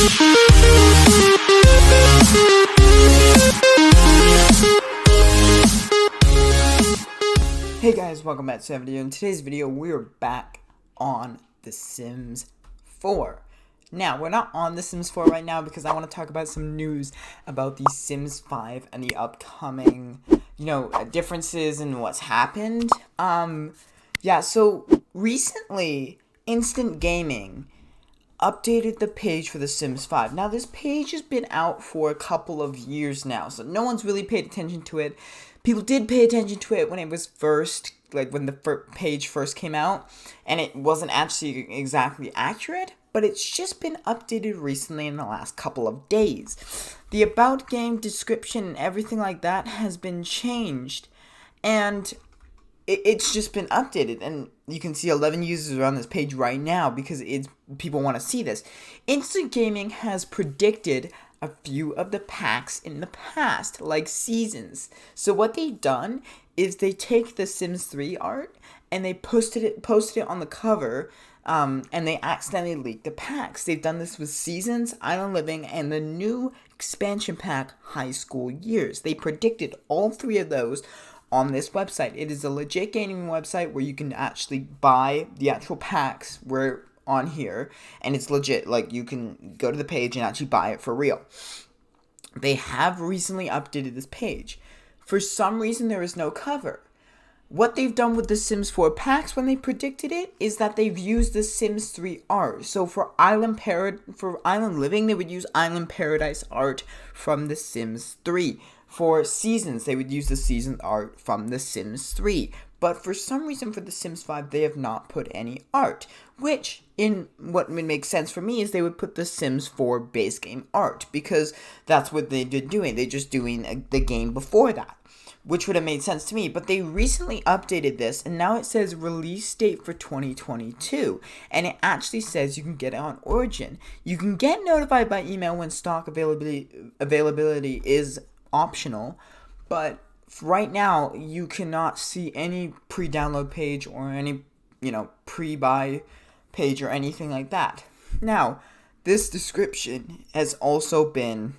Hey guys, welcome back to the video. In today's video, we are back on The Sims 4. Now, we're not on The Sims 4 right now because I want to talk about some news about The Sims 5 and the upcoming, differences in what's happened. So recently, Instant Gaming updated the page for The Sims 5. Now, this page has been out for a couple of years now, so no one's really paid attention to it. People did pay attention to it when it was first, when the page first came out, and it wasn't actually exactly accurate, but it's just been updated recently in the last couple of days. The about game description and everything like that has been changed, and it's just been updated, and you can see 11 users are on this page right now because people want to see this. Instant Gaming has predicted a few of the packs in the past, like seasons. So what they've done is they take the Sims 3 art and they posted it on the cover, and they accidentally leaked the packs. They've done this with Seasons, Island Living, and the new expansion pack, High School Years. They predicted all three of those on this website. It is a legit gaming website where you can actually buy the actual packs on here, and it's legit. You can go to the page and actually buy it for real. They have recently updated this page. For some reason, there is no cover. What they've done with the Sims 4 packs when they predicted it is that they've used the Sims 3 art. So for Island Living, they would use Island Paradise art from the Sims 3. For Seasons, they would use the Season art from the Sims 3. But for some reason, for the Sims 5, they have not put any art. Which, in what would make sense for me, is they would put the Sims 4 base game art. Because that's what they've been doing. They're just doing the game before that. Which would have made sense to me. But they recently updated this, and now it says release date for 2022. And it actually says you can get it on Origin. You can get notified by email when stock availability is optional, but right now you cannot see any pre-download page or any pre-buy page or anything like that. Now, this description has also been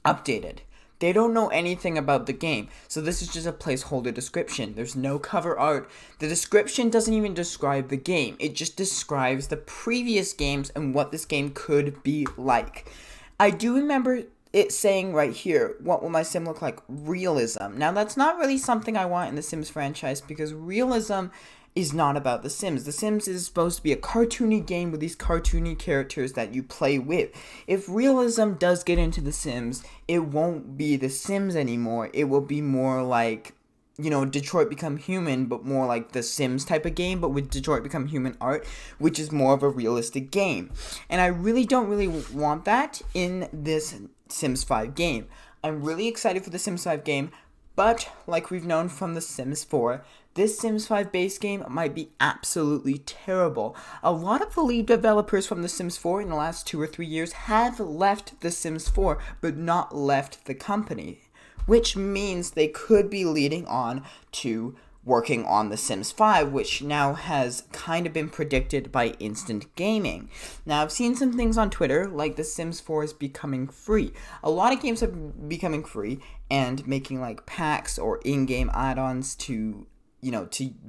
updated. They don't know anything about the game, so this is just a placeholder description. There's no cover art. The description doesn't even describe the game. It just describes the previous games and what this game could be like. I do remember it's saying right here, what will my sim look like? Realism. Now, that's not really something I want in the Sims franchise because realism is not about The Sims. The Sims is supposed to be a cartoony game with these cartoony characters that you play with. If realism does get into The Sims, it won't be The Sims anymore. It will be more like, Detroit Become Human, but more like the Sims type of game, but with Detroit Become Human art, which is more of a realistic game. And I really don't want that in this Sims 5 game. I'm really excited for the Sims 5 game, but like we've known from the Sims 4, this Sims 5 base game might be absolutely terrible. A lot of the lead developers from the Sims 4 in the last 2 or 3 years have left the Sims 4, but not left the company, which means they could be leading on to working on The Sims 5, which now has kind of been predicted by Instant Gaming. Now, I've seen some things on Twitter, like The Sims 4 is becoming free. A lot of games are becoming free and making packs or in-game add-ons to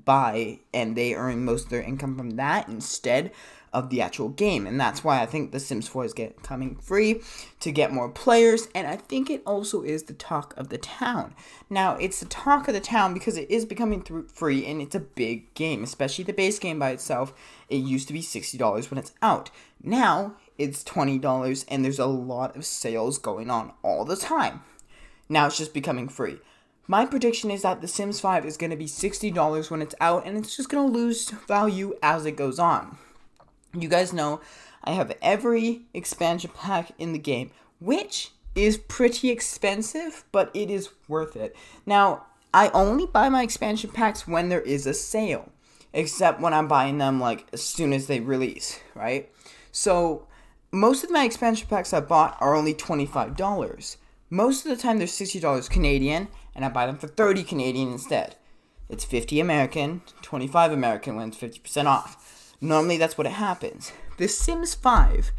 buy, and they earn most of their income from that instead of the actual game. And that's why I think The Sims 4 is coming free to get more players, and I think it also is the talk of the town. Now, it's the talk of the town because it is becoming free, and it's a big game, especially the base game by itself. It used to be $60 when it's out. Now, it's $20, and there's a lot of sales going on all the time. Now, it's just becoming free. My prediction is that The Sims 5 is going to be $60 when it's out, and it's just going to lose value as it goes on. You guys know I have every expansion pack in the game, which is pretty expensive, but it is worth it. Now, I only buy my expansion packs when there is a sale, except when I'm buying them as soon as they release, right? So, most of my expansion packs I bought are only $25. Most of the time they're $60 Canadian, and I buy them for $30 Canadian instead. It's $50 American, $25 American when it's 50% off. Normally that's what it happens. The Sims 5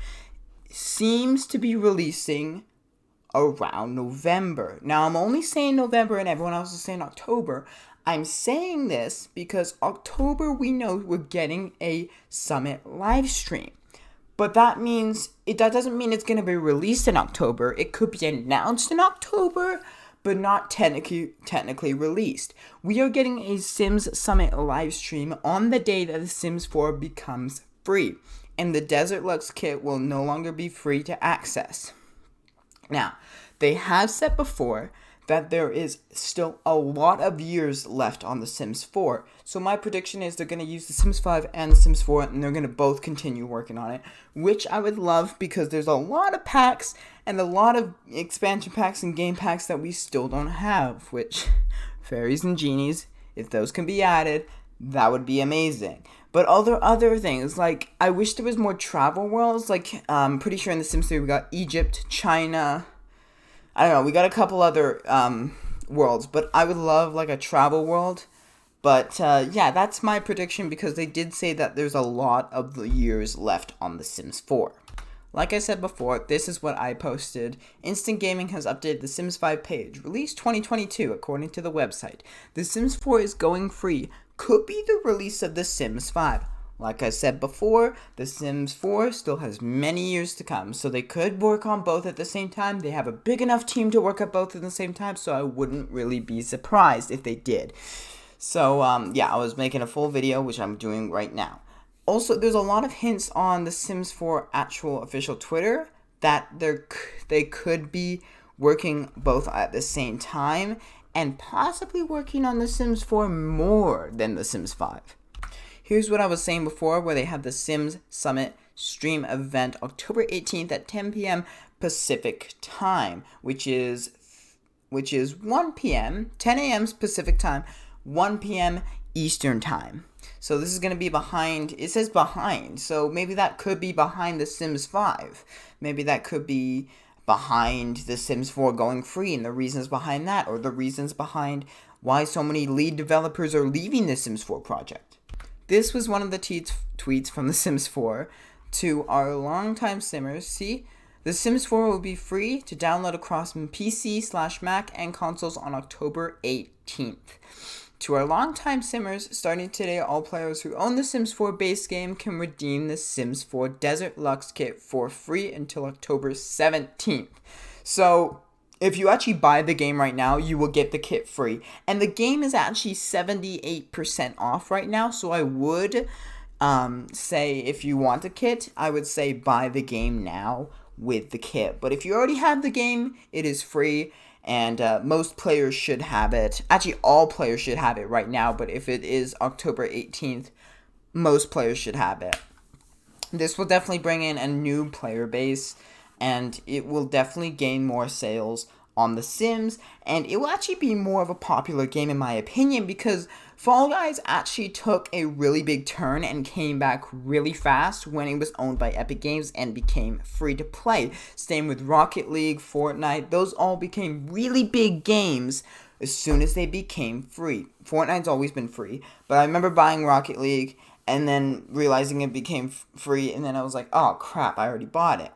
seems to be releasing around November. Now, I'm only saying November and everyone else is saying October. I'm saying this because October, we know we're getting a Summit live stream. But that doesn't mean it's going to be released in October. It could be announced in October, but not technically released. We are getting a Sims Summit live stream on the day that The Sims 4 becomes free. And the Desert Lux kit will no longer be free to access. Now, they have said before that there is still a lot of years left on The Sims 4. So my prediction is they're going to use The Sims 5 and The Sims 4, and they're going to both continue working on it, which I would love because there's a lot of packs and a lot of expansion packs and game packs that we still don't have, which, fairies and genies, if those can be added, that would be amazing. But other things, like, I wish there was more travel worlds. Like, I'm pretty sure in The Sims 3 we got Egypt, China, I don't know, we got a couple other worlds, but I would love, like, a travel world. But, yeah, that's my prediction because they did say that there's a lot of the years left on The Sims 4. Like I said before, this is what I posted. Instant Gaming has updated the Sims 5 page, released 2022 according to the website. The Sims 4 is going free. Could be the release of The Sims 5. Like I said before, The Sims 4 still has many years to come, so they could work on both at the same time. They have a big enough team to work at both at the same time, so I wouldn't really be surprised if they did. So, yeah, I was making a full video, which I'm doing right now. Also, there's a lot of hints on The Sims 4 actual official Twitter that they could be working both at the same time and possibly working on The Sims 4 more than The Sims 5. Here's what I was saying before, where they have the Sims Summit stream event October 18th at 10 p.m. Pacific time, which is 1 p.m., 10 a.m. Pacific time, 1 p.m. Eastern time. So this is going to be behind, it says behind, so maybe that could be behind The Sims 5. Maybe that could be behind The Sims 4 going free and the reasons behind that, or the reasons behind why so many lead developers are leaving The Sims 4 project. This was one of the tweets from The Sims 4 to our longtime simmers. See, The Sims 4 will be free to download across PC/Mac and consoles on October 18th. To our longtime simmers, starting today, all players who own The Sims 4 base game can redeem The Sims 4 Desert Lux kit for free until October 17th. So, if you actually buy the game right now, you will get the kit free. And the game is actually 78% off right now, so I would say if you want the kit, I would say buy the game now with the kit. But if you already have the game, it is free. And most players should have it. Actually, all players should have it right now. But if it is October 18th, most players should have it. This will definitely bring in a new player base. And it will definitely gain more sales on The Sims. And it will actually be more of a popular game in my opinion. Because Fall Guys actually took a really big turn and came back really fast when it was owned by Epic Games and became free to play. Same with Rocket League, Fortnite. Those all became really big games as soon as they became free. Fortnite's always been free. But I remember buying Rocket League and then realizing it became free. And then I was like, oh crap, I already bought it.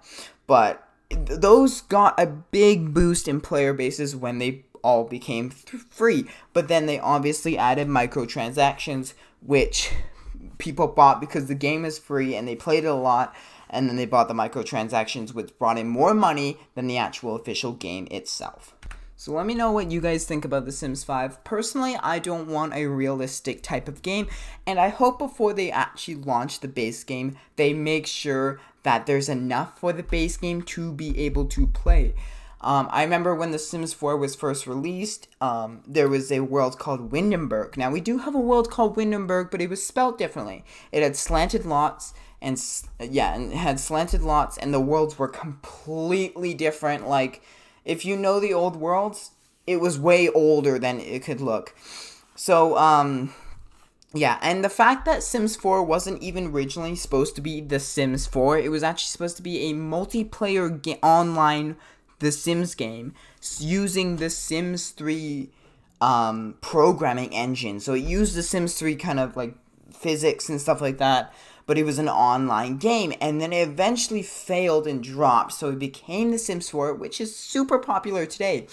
But those got a big boost in player bases when they all became free. But then they obviously added microtransactions, which people bought because the game is free and they played it a lot. And then they bought the microtransactions, which brought in more money than the actual official game itself. So let me know what you guys think about The Sims 5. Personally, I don't want a realistic type of game, and I hope before they actually launch the base game, they make sure that there's enough for the base game to be able to play. I remember when The Sims 4 was first released, there was a world called Windenburg. Now, we do have a world called Windenburg, but it was spelled differently. It had slanted lots, and it had slanted lots, and the worlds were completely different. Like, if you know the old worlds, it was way older than it could look. So, yeah, and the fact that Sims 4 wasn't even originally supposed to be The Sims 4, it was actually supposed to be a multiplayer online The Sims game using the Sims 3 programming engine. So it used the Sims 3 kind of like physics and stuff like that. but it was an online game, and then it eventually failed and dropped, so it became The Sims 4, which is super popular today.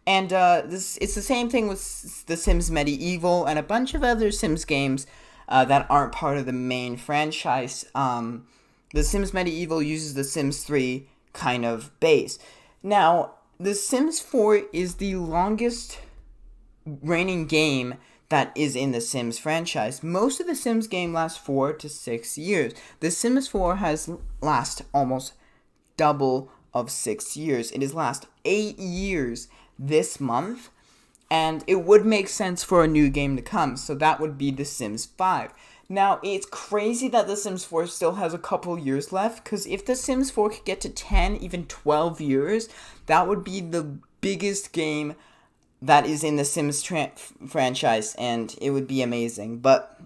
And it's the same thing with The Sims Medieval and a bunch of other Sims games that aren't part of the main franchise. The Sims Medieval uses the Sims 3 kind of base. Now, The Sims 4 is the longest reigning game that is in the Sims franchise. Most of the Sims game lasts 4 to 6 years. The Sims 4 has last almost double of 6 years. It has last 8 years this month, and it would make sense for a new game to come, so that would be The Sims 5. Now, it's crazy that The Sims 4 still has a couple years left, because if The Sims 4 could get to 10, even 12 years, that would be the biggest game that is in the Sims franchise, and it would be amazing. But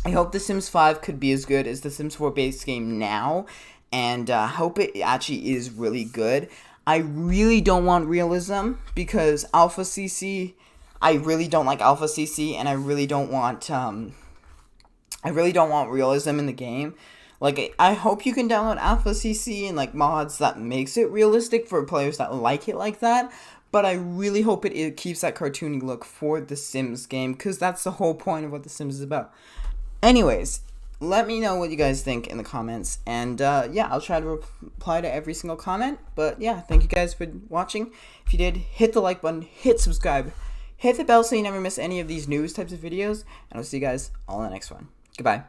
I hope The Sims 5 could be as good as the Sims 4 base game now, and I hope it actually is really good. I really don't want realism, because Alpha CC, I really don't like Alpha CC, and I really don't want realism in the game. Like, I hope you can download Alpha CC and, like, mods that makes it realistic for players that like it like that, but I really hope it keeps that cartoony look for the Sims game, because that's the whole point of what the Sims is about. Anyways, let me know what you guys think in the comments, and yeah, I'll try to reply to every single comment. But yeah, thank you guys for watching. If you did, hit the like button, hit subscribe, hit the bell so you never miss any of these news types of videos, and I'll see you guys all in the next one. Goodbye.